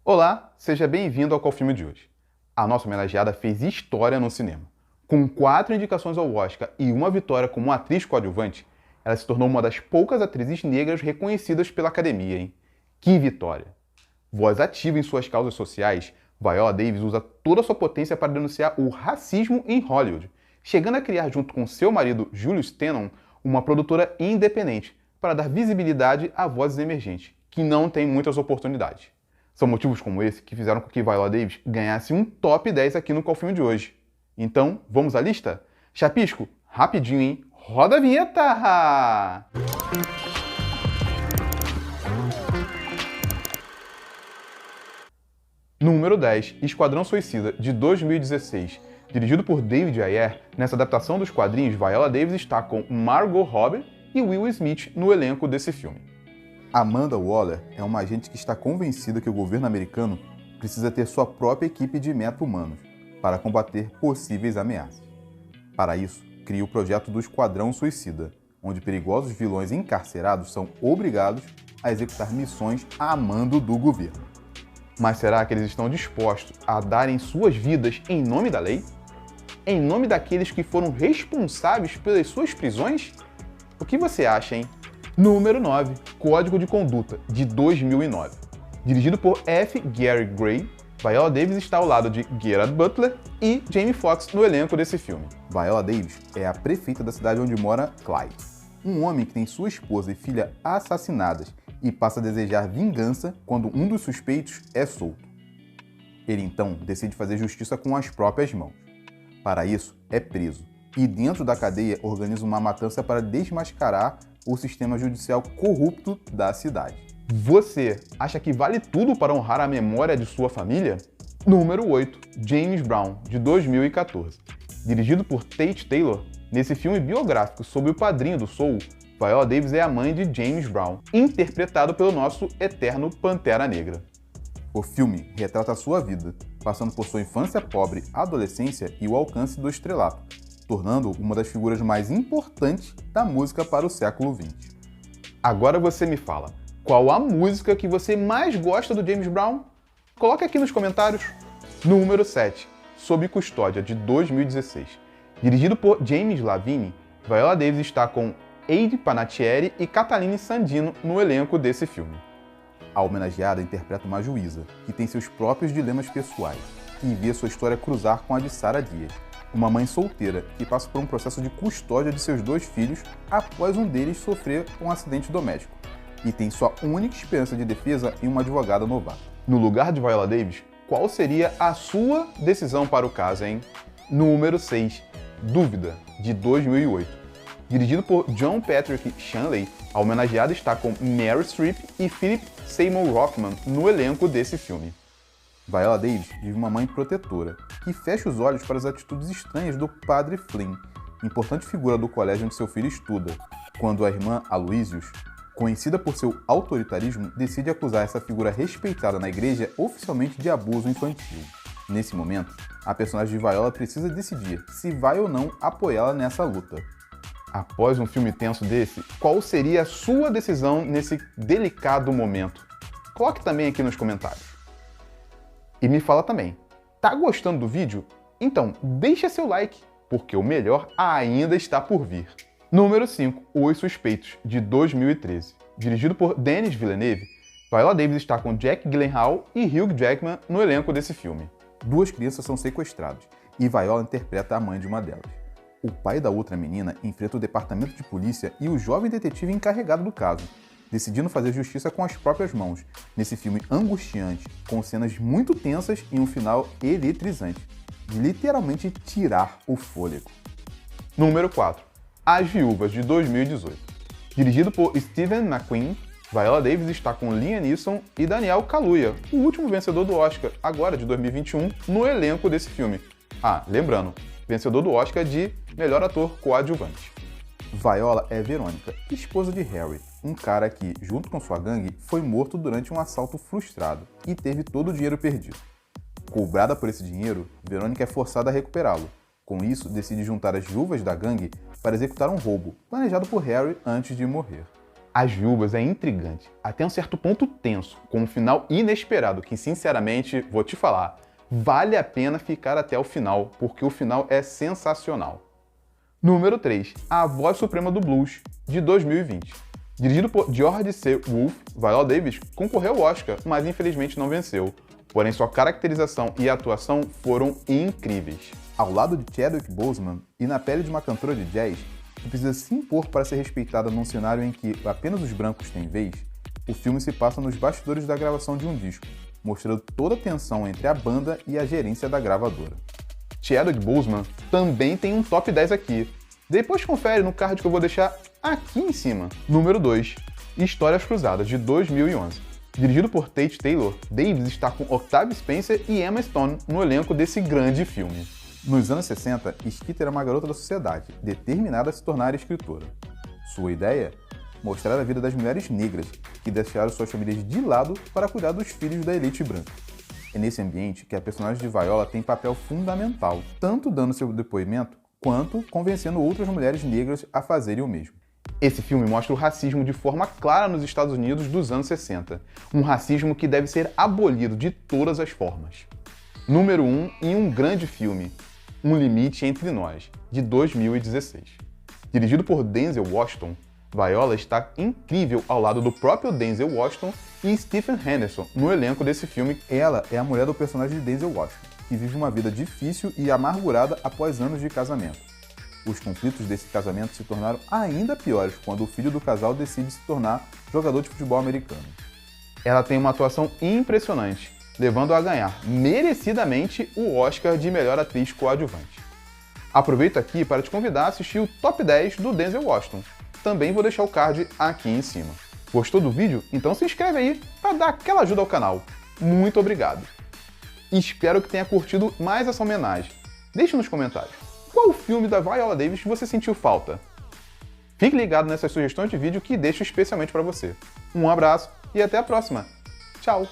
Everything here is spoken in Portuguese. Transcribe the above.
Olá, seja bem-vindo ao Qual Filme de hoje. A nossa homenageada fez história no cinema. Com 4 indicações ao Oscar e uma vitória como atriz coadjuvante, ela se tornou uma das poucas atrizes negras reconhecidas pela academia, hein? Que vitória! Voz ativa em suas causas sociais, Viola Davis usa toda a sua potência para denunciar o racismo em Hollywood, chegando a criar junto com seu marido Julius Tennon uma produtora independente para dar visibilidade a vozes emergentes, que não têm muitas oportunidades. São motivos como esse que fizeram com que Viola Davis ganhasse um top 10 aqui no Qual Filme de hoje. Então, vamos à lista? Chapisco, rapidinho, hein? Roda a vinheta! Número 10, Esquadrão Suicida, de 2016. Dirigido por David Ayer, nessa adaptação dos quadrinhos, Viola Davis está com Margot Robbie e Will Smith no elenco desse filme. Amanda Waller é uma agente que está convencida que o governo americano precisa ter sua própria equipe de meta-humanos para combater possíveis ameaças. Para isso, cria o projeto do Esquadrão Suicida, onde perigosos vilões encarcerados são obrigados a executar missões a mando do governo. Mas será que eles estão dispostos a darem suas vidas em nome da lei? Em nome daqueles que foram responsáveis pelas suas prisões? O que você acha, hein? Número 9, Código de Conduta, de 2009. Dirigido por F. Gary Gray, Viola Davis está ao lado de Gerard Butler e Jamie Foxx no elenco desse filme. Viola Davis é a prefeita da cidade onde mora Clyde, um homem que tem sua esposa e filha assassinadas e passa a desejar vingança quando um dos suspeitos é solto. Ele então decide fazer justiça com as próprias mãos. Para isso, é preso e dentro da cadeia organiza uma matança para desmascarar o sistema judicial corrupto da cidade. Você acha que vale tudo para honrar a memória de sua família? Número 8, James Brown, de 2014. Dirigido por Tate Taylor, nesse filme biográfico sobre o padrinho do soul, Viola Davis é a mãe de James Brown, interpretado pelo nosso eterno Pantera Negra. O filme retrata a sua vida, passando por sua infância pobre, adolescência e o alcance do estrelato, tornando uma das figuras mais importantes da música para o século XX. Agora você me fala, qual a música que você mais gosta do James Brown? Coloque aqui nos comentários. Número 7, Sob Custódia, de 2016. Dirigido por James Lavine, Viola Davis está com Aide Panettiere e Catalina Sandino no elenco desse filme. A homenageada interpreta uma juíza, que tem seus próprios dilemas pessoais, e vê sua história cruzar com a de Sarah Dias, uma mãe solteira que passa por um processo de custódia de seus 2 filhos após um deles sofrer um acidente doméstico, e tem sua única esperança de defesa em uma advogada novata. No lugar de Viola Davis, qual seria a sua decisão para o caso, hein? Número 6, Dúvida, de 2008. Dirigido por John Patrick Shanley, a homenageada está com Meryl Streep e Philip Seymour Hoffman no elenco desse filme. Viola Davis vive uma mãe protetora, que fecha os olhos para as atitudes estranhas do padre Flynn, importante figura do colégio onde seu filho estuda, quando a irmã Aloysius, conhecida por seu autoritarismo, decide acusar essa figura respeitada na igreja oficialmente de abuso infantil. Nesse momento, a personagem de Viola precisa decidir se vai ou não apoiá-la nessa luta. Após um filme tenso desse, qual seria a sua decisão nesse delicado momento? Coloque também aqui nos comentários. E me fala também, tá gostando do vídeo? Então deixa seu like, porque o melhor ainda está por vir. Número 5, Os Suspeitos, de 2013. Dirigido por Denis Villeneuve, Viola Davis está com Jake Gyllenhaal e Hugh Jackman no elenco desse filme. 2 crianças são sequestradas, e Viola interpreta a mãe de uma delas. O pai da outra menina enfrenta o departamento de polícia e o jovem detetive encarregado do caso, decidindo fazer justiça com as próprias mãos, nesse filme angustiante, com cenas muito tensas e um final eletrizante, de literalmente tirar o fôlego. Número 4, As Viúvas, de 2018. Dirigido por Stephen McQueen, Viola Davis está com Liam Neeson e Daniel Kaluuya, o último vencedor do Oscar, agora de 2021, no elenco desse filme. Ah, lembrando, vencedor do Oscar de Melhor Ator Coadjuvante. Viola é Verônica, esposa de Harry, um cara que, junto com sua gangue, foi morto durante um assalto frustrado e teve todo o dinheiro perdido. Cobrada por esse dinheiro, Verônica é forçada a recuperá-lo. Com isso, decide juntar as viúvas da gangue para executar um roubo, planejado por Harry antes de morrer. As Viúvas é intrigante, até um certo ponto tenso, com um final inesperado que, sinceramente, vou te falar, vale a pena ficar até o final, porque o final é sensacional. Número 3. A Voz Suprema do Blues, de 2020. Dirigido por George C. Wolfe, Viola Davis concorreu ao Oscar, mas infelizmente não venceu. Porém, sua caracterização e atuação foram incríveis. Ao lado de Chadwick Boseman e na pele de uma cantora de jazz, que precisa se impor para ser respeitada num cenário em que apenas os brancos têm vez, o filme se passa nos bastidores da gravação de um disco, mostrando toda a tensão entre a banda e a gerência da gravadora. Chadwick Boseman também tem um top 10 aqui. Depois confere no card que eu vou deixar aqui em cima. Número 2. Histórias Cruzadas, de 2011. Dirigido por Tate Taylor, Davis está com Octavia Spencer e Emma Stone no elenco desse grande filme. Nos anos 60, Skeeter era uma garota da sociedade, determinada a se tornar escritora. Sua ideia? Mostrar a vida das mulheres negras, que deixaram suas famílias de lado para cuidar dos filhos da elite branca. É nesse ambiente que a personagem de Viola tem papel fundamental, tanto dando seu depoimento, quanto convencendo outras mulheres negras a fazerem o mesmo. Esse filme mostra o racismo de forma clara nos Estados Unidos dos anos 60, um racismo que deve ser abolido de todas as formas. Número 1 em um grande filme, Um Limite Entre Nós, de 2016. Dirigido por Denzel Washington, Viola está incrível ao lado do próprio Denzel Washington e Stephen Henderson no elenco desse filme. Ela é a mulher do personagem de Denzel Washington, que vive uma vida difícil e amargurada após anos de casamento. Os conflitos desse casamento se tornaram ainda piores quando o filho do casal decide se tornar jogador de futebol americano. Ela tem uma atuação impressionante, levando-a a ganhar merecidamente o Oscar de melhor atriz coadjuvante. Aproveito aqui para te convidar a assistir o Top 10 do Denzel Washington. Também vou deixar o card aqui em cima. Gostou do vídeo? Então se inscreve aí para dar aquela ajuda ao canal. Muito obrigado! Espero que tenha curtido mais essa homenagem. Deixe nos comentários qual filme da Viola Davis você sentiu falta. Fique ligado nessas sugestões de vídeo que deixo especialmente para você. Um abraço e até a próxima. Tchau!